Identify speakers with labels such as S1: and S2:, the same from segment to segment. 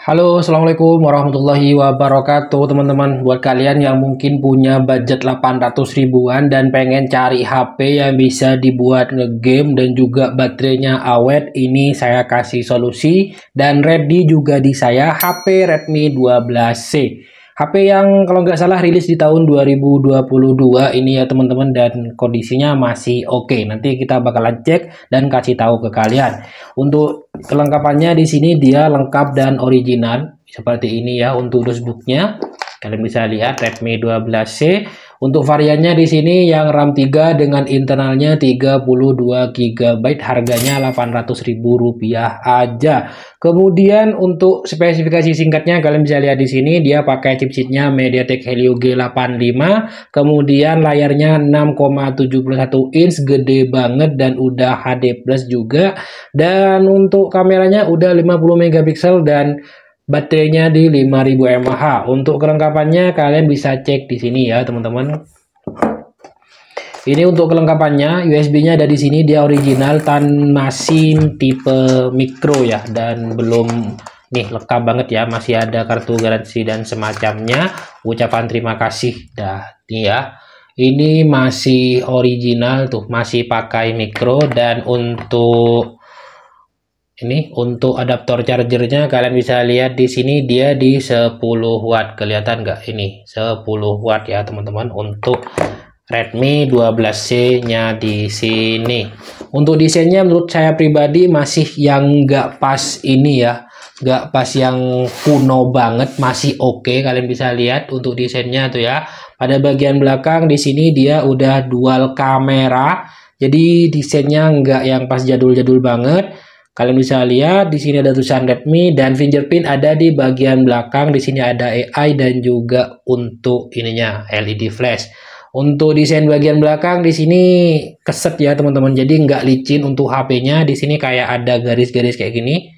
S1: Halo, Assalamualaikum warahmatullahi wabarakatuh teman-teman. Buat kalian yang mungkin punya budget 800 ribuan dan pengen cari HP yang bisa dibuat ngegame dan juga baterainya awet, ini saya kasih solusi dan ready juga di saya HP Redmi 12C. HP yang kalau nggak salah rilis di tahun 2022 ini ya teman-teman, dan kondisinya masih oke. Nanti kita bakalan cek dan kasih tahu ke kalian. Untuk kelengkapannya di sini dia lengkap dan original seperti ini ya. Untuk dashboardnya kalian bisa lihat Redmi 12C. Untuk variannya di sini yang RAM 3 dengan internalnya 32 GB, harganya Rp800.000 aja. Kemudian untuk spesifikasi singkatnya kalian bisa lihat di sini dia pakai chipsetnya MediaTek Helio G85. Kemudian layarnya 6,71 inch, gede banget dan udah HD plus juga. Dan untuk kameranya udah 50 megapiksel dan baterainya di 5000 mAh. Untuk kelengkapannya kalian bisa cek di sini ya teman-teman. Ini untuk kelengkapannya, USB-nya ada di sini, dia original tan SIM tipe micro ya, dan belum nih lengkap banget ya, masih ada kartu garansi dan semacamnya. Ucapan terima kasih dah nih ya. Ini masih original tuh, masih pakai micro. Dan untuk adaptor chargernya kalian bisa lihat di sini dia di 10 watt. Kelihatan nggak ini 10 watt ya teman-teman untuk Redmi 12C-nya di sini. Untuk desainnya menurut saya pribadi masih yang nggak pas ini ya, nggak pas yang kuno banget, masih oke. Kalian bisa lihat untuk desainnya tuh ya. Pada bagian belakang di sini dia udah dual kamera, jadi desainnya nggak yang pas jadul-jadul banget. Kalian bisa lihat di sini ada tulisan Redmi dan fingerprint ada di bagian belakang. Di sini ada AI dan juga untuk ininya LED flash. Untuk desain bagian belakang di sini keset ya teman-teman. Jadi nggak licin untuk HP-nya. Di sini kayak ada garis-garis kayak gini.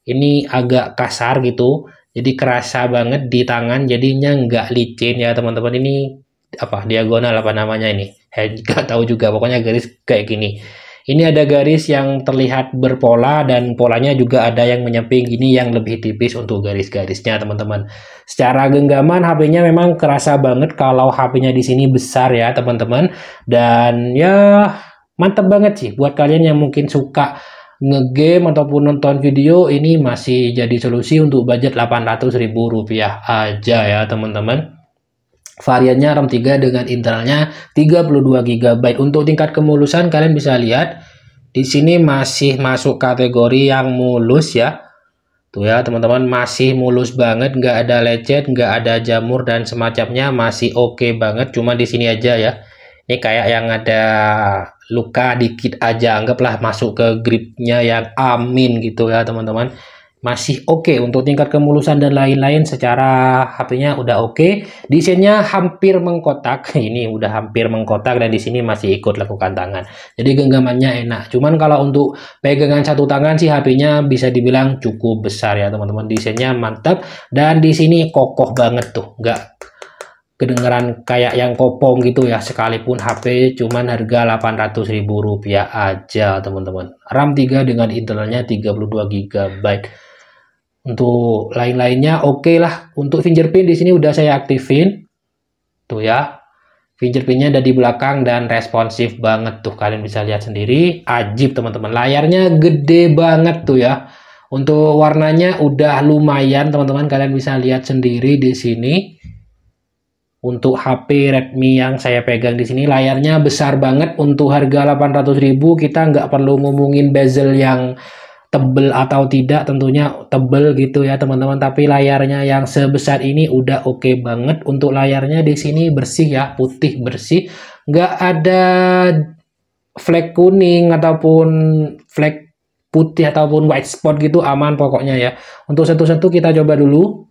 S1: Ini agak kasar gitu. Jadi kerasa banget di tangan. Jadinya nggak licin ya teman-teman. Ini apa diagonal apa namanya ini? Nggak tahu juga. Pokoknya garis kayak gini. Ini ada garis yang terlihat berpola dan polanya juga ada yang menyamping, ini yang lebih tipis untuk garis-garisnya teman-teman. Secara genggaman HP-nya memang kerasa banget kalau HP-nya di sini besar ya teman-teman. Dan ya mantep banget sih buat kalian yang mungkin suka ngegame ataupun nonton video, ini masih jadi solusi untuk budget Rp800.000 aja ya teman-teman. Variannya RAM 3 dengan internalnya 32 GB. Untuk tingkat kemulusan kalian bisa lihat di sini masih masuk kategori yang mulus ya. Tuh ya teman-teman, masih mulus banget, nggak ada lecet, nggak ada jamur dan semacamnya, masih oke banget. Cuma di sini aja ya. Ini kayak yang ada luka dikit aja, anggaplah masuk ke gripnya yang amin gitu ya teman-teman. Masih oke untuk tingkat kemulusan dan lain-lain, secara HP-nya udah oke. Desainnya hampir mengkotak, ini udah hampir mengkotak dan di sini masih ikut lekukan tangan. Jadi genggamannya enak. Cuman kalau untuk pegangan satu tangan sih HP-nya bisa dibilang cukup besar ya teman-teman. Desainnya mantap dan di sini kokoh banget tuh, nggak kedengeran kayak yang kopong gitu ya, sekalipun HP cuman harga Rp800.000 aja teman-teman. RAM 3 dengan internalnya 32 GB. Untuk lain-lainnya oke lah. Untuk fingerprint di sini udah saya aktifin. Tuh ya. Fingerprintnya ada di belakang dan responsif banget tuh. Kalian bisa lihat sendiri. Ajib teman-teman. Layarnya gede banget tuh ya. Untuk warnanya udah lumayan teman-teman. Kalian bisa lihat sendiri di sini. Untuk HP Redmi yang saya pegang di sini layarnya besar banget. Untuk harga 800.000 kita nggak perlu ngomongin bezel yang tebel atau tidak, tentunya tebel gitu ya teman-teman, tapi layarnya yang sebesar ini udah oke banget. Untuk layarnya di sini bersih ya, putih bersih, nggak ada flek kuning ataupun flek putih ataupun white spot gitu, aman pokoknya ya. Untuk satu-satu kita coba dulu.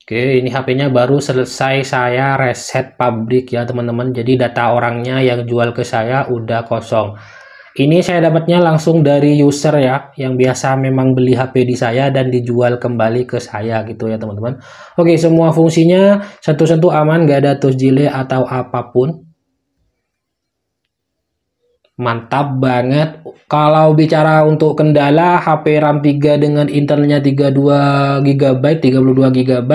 S1: Oke, ini HP-nya baru selesai saya reset pabrik ya teman-teman, jadi data orangnya yang jual ke saya udah kosong. Ini saya dapatnya langsung dari user ya, yang biasa memang beli HP di saya dan dijual kembali ke saya gitu ya teman-teman. Oke, semua fungsinya satu-satu aman, gak ada touch delay atau apapun. Mantap banget. Kalau bicara untuk kendala HP RAM 3 dengan internalnya 32 GB, 32 GB,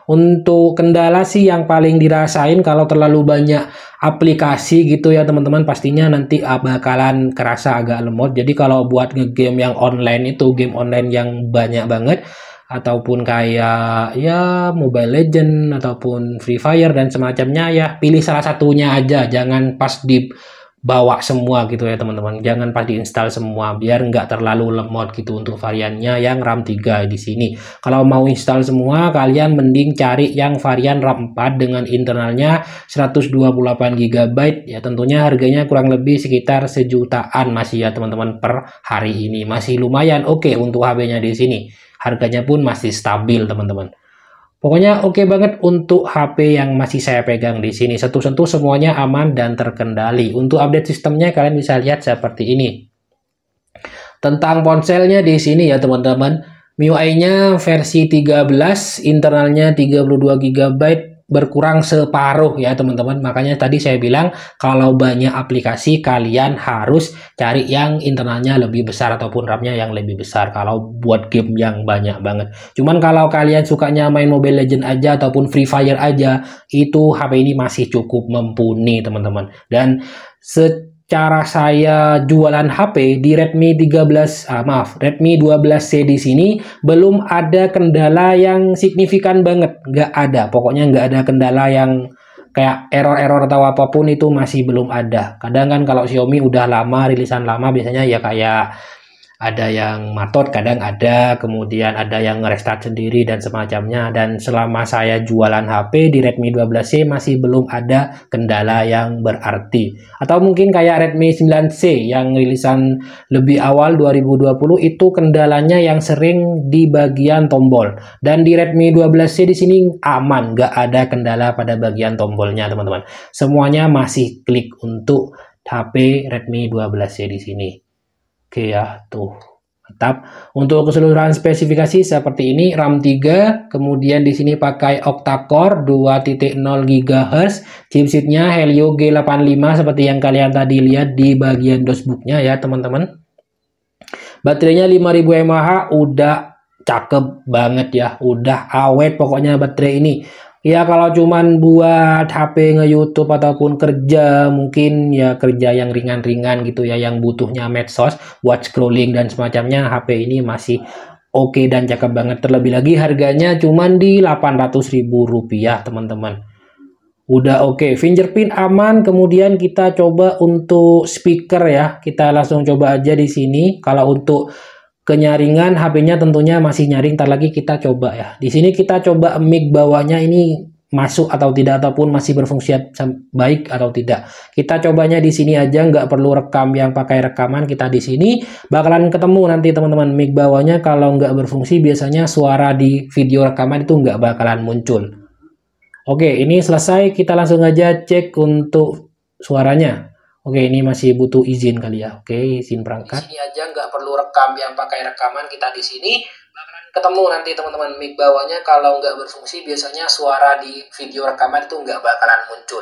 S1: untuk kendala sih yang paling dirasain kalau terlalu banyak aplikasi gitu ya teman-teman, pastinya nanti bakalan kerasa agak lemot. Jadi kalau buat ngegame yang online itu, game online yang banyak banget ataupun kayak ya Mobile Legend ataupun Free Fire dan semacamnya, ya pilih salah satunya aja, jangan pas dibawa semua gitu ya teman-teman, jangan pas diinstal semua biar nggak terlalu lemot gitu untuk variannya yang RAM 3 di sini. Kalau mau install semua, kalian mending cari yang varian RAM 4 dengan internalnya 128 GB ya, tentunya harganya kurang lebih sekitar sejutaan masih ya teman-teman per hari ini, masih lumayan oke untuk HP-nya di sini. Harganya pun masih stabil teman-teman. Pokoknya oke banget untuk HP yang masih saya pegang di sini. Sentuh-sentuh semuanya aman dan terkendali. Untuk update sistemnya kalian bisa lihat seperti ini. Tentang ponselnya di sini ya teman-teman. MIUI-nya versi 13, internalnya 32 GB, berkurang separuh ya teman-teman. Makanya tadi saya bilang kalau banyak aplikasi kalian harus cari yang internalnya lebih besar ataupun RAM-nya yang lebih besar kalau buat game yang banyak banget. Cuman kalau kalian sukanya main Mobile Legend aja ataupun Free Fire aja, itu HP ini masih cukup mumpuni teman-teman. Dan cara saya jualan HP di Redmi 12C di sini belum ada kendala yang signifikan banget, nggak ada. Pokoknya nggak ada kendala yang kayak error-error atau apapun, itu masih belum ada. Kadang kan kalau Xiaomi udah lama, rilisan lama, biasanya ya kayak ada yang matot, kadang ada, kemudian ada yang restart sendiri dan semacamnya. Dan selama saya jualan HP di Redmi 12C masih belum ada kendala yang berarti. Atau mungkin kayak Redmi 9C yang rilisan lebih awal 2020, itu kendalanya yang sering di bagian tombol. Dan di Redmi 12C di sini aman, nggak ada kendala pada bagian tombolnya teman-teman. Semuanya masih klik untuk HP Redmi 12C di sini. Oke ya, tuh mantap. Untuk keseluruhan spesifikasi seperti ini, RAM 3, kemudian di sini pakai octa-core 2.0 GHz, chipsetnya Helio G85 seperti yang kalian tadi lihat di bagian dashboardnya ya teman-teman. Baterainya 5000 mAh, udah cakep banget ya, udah awet pokoknya baterai ini. Ya kalau cuman buat HP nge-YouTube ataupun kerja, mungkin ya kerja yang ringan-ringan gitu ya, yang butuhnya medsos buat scrolling dan semacamnya, HP ini masih oke dan cakep banget. Terlebih lagi harganya cuman di Rp800.000 teman-teman. Udah oke, fingerprint aman. Kemudian kita coba untuk speaker ya, kita langsung coba aja di sini. Kalau untuk kenyaringan HP-nya tentunya masih nyaring, ntar lagi kita coba ya. Di sini kita coba mic bawahnya ini masuk atau tidak, ataupun masih berfungsi baik atau tidak. Kita cobanya di sini aja, nggak perlu rekam yang pakai rekaman. Kita di sini bakalan ketemu nanti teman-teman mic bawahnya. Kalau nggak berfungsi, biasanya suara di video rekaman itu nggak bakalan muncul. Oke, ini selesai. Kita langsung aja cek untuk suaranya. Oke, ini masih butuh izin kali ya. Oke, izin perangkat. Di sini aja, nggak perlu rekam yang pakai rekaman. Kita di sini bakalan ketemu nanti teman-teman mic bawahnya. Kalau nggak berfungsi, biasanya suara di video rekaman itu nggak bakalan muncul.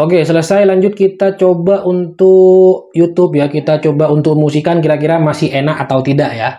S1: Oke, selesai. Lanjut kita coba untuk YouTube ya. Kita coba untuk musikan, kira-kira masih enak atau tidak ya.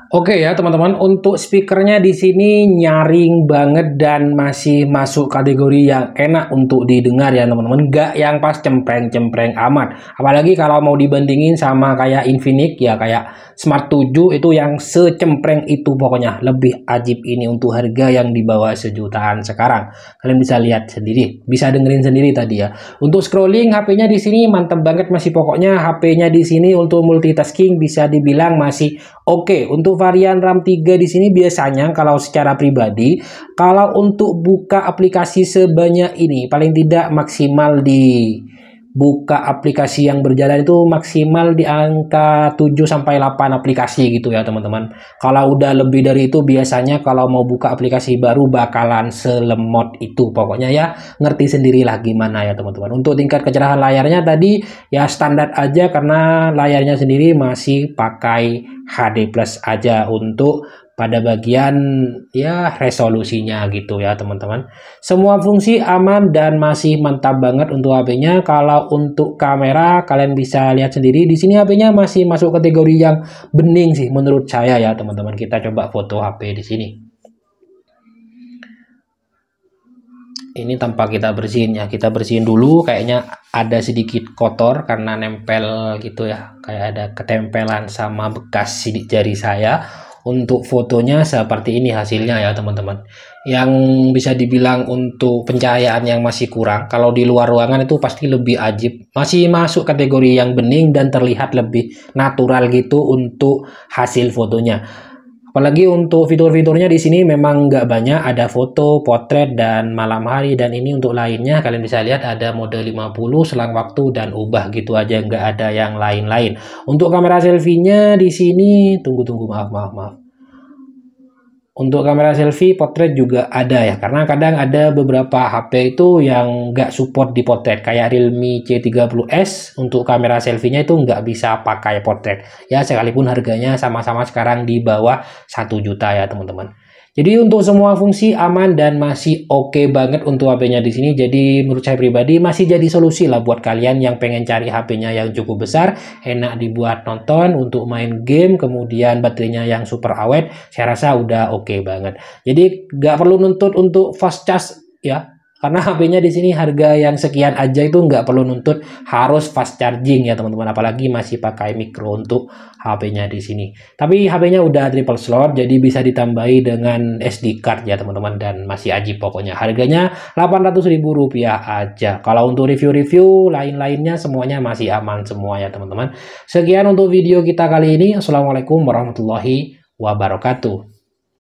S1: Oke ya teman-teman, untuk speakernya di sini nyaring banget dan masih masuk kategori yang enak untuk didengar ya teman-teman. Nggak yang pas cempreng-cempreng amat. Apalagi kalau mau dibandingin sama kayak Infinix ya, kayak Smart 7 itu yang secempreng itu pokoknya. Lebih ajib ini untuk harga yang di bawah sejutaan sekarang. Kalian bisa lihat sendiri, bisa dengerin sendiri tadi ya. Untuk scrolling HP-nya di sini mantap banget, masih pokoknya HP-nya di sini untuk multitasking bisa dibilang masih oke. Untuk varian RAM 3 di sini biasanya kalau secara pribadi, kalau untuk buka aplikasi sebanyak ini paling tidak maksimal di buka aplikasi yang berjalan itu maksimal di angka 7 sampai 8 aplikasi gitu ya teman-teman. Kalau udah lebih dari itu biasanya kalau mau buka aplikasi baru bakalan selemot itu. Pokoknya ya ngerti sendirilah gimana ya teman-teman. Untuk tingkat kecerahan layarnya tadi ya standar aja karena layarnya sendiri masih pakai HD plus aja untuk pada bagian ya resolusinya gitu ya teman-teman. Semua fungsi aman dan masih mantap banget untuk HP-nya. Kalau untuk kamera kalian bisa lihat sendiri di sini HP-nya masih masuk kategori yang bening sih menurut saya ya teman-teman. Kita coba foto HP di sini. Ini tanpa kita bersihin ya, kita bersihin dulu, kayaknya ada sedikit kotor karena nempel gitu ya, kayak ada ketempelan sama bekas sidik jari saya. Untuk fotonya seperti ini hasilnya ya teman-teman, yang bisa dibilang untuk pencahayaan yang masih kurang. Kalau di luar ruangan itu pasti lebih ajib, masih masuk kategori yang bening dan terlihat lebih natural gitu untuk hasil fotonya. Apalagi untuk fitur-fiturnya di sini memang nggak banyak, ada foto, potret, dan malam hari. Dan ini untuk lainnya kalian bisa lihat ada mode 50, selang waktu, dan ubah gitu aja, nggak ada yang lain-lain. Untuk kamera selfie-nya di sini, tunggu, maaf. Untuk kamera selfie potret juga ada ya, karena kadang ada beberapa HP itu yang nggak support di potret, kayak Realme C30s untuk kamera selfie-nya itu nggak bisa pakai potret ya, sekalipun harganya sama-sama sekarang di bawah 1 juta ya teman-teman. Jadi untuk semua fungsi aman dan masih oke banget untuk HP-nya di sini. Jadi menurut saya pribadi masih jadi solusi lah buat kalian yang pengen cari HP-nya yang cukup besar, enak dibuat nonton, untuk main game, kemudian baterainya yang super awet. Saya rasa udah oke banget. Jadi nggak perlu nuntut untuk fast charge ya. Karena HP-nya di sini harga yang sekian aja itu nggak perlu nuntut harus fast charging ya teman-teman. Apalagi masih pakai micro untuk HP-nya di sini. Tapi HP-nya udah triple slot, jadi bisa ditambahi dengan SD card ya teman-teman, dan masih ajib pokoknya. Harganya Rp800.000 aja. Kalau untuk review-review lain-lainnya semuanya masih aman semua ya teman-teman. Sekian untuk video kita kali ini. Assalamualaikum warahmatullahi wabarakatuh.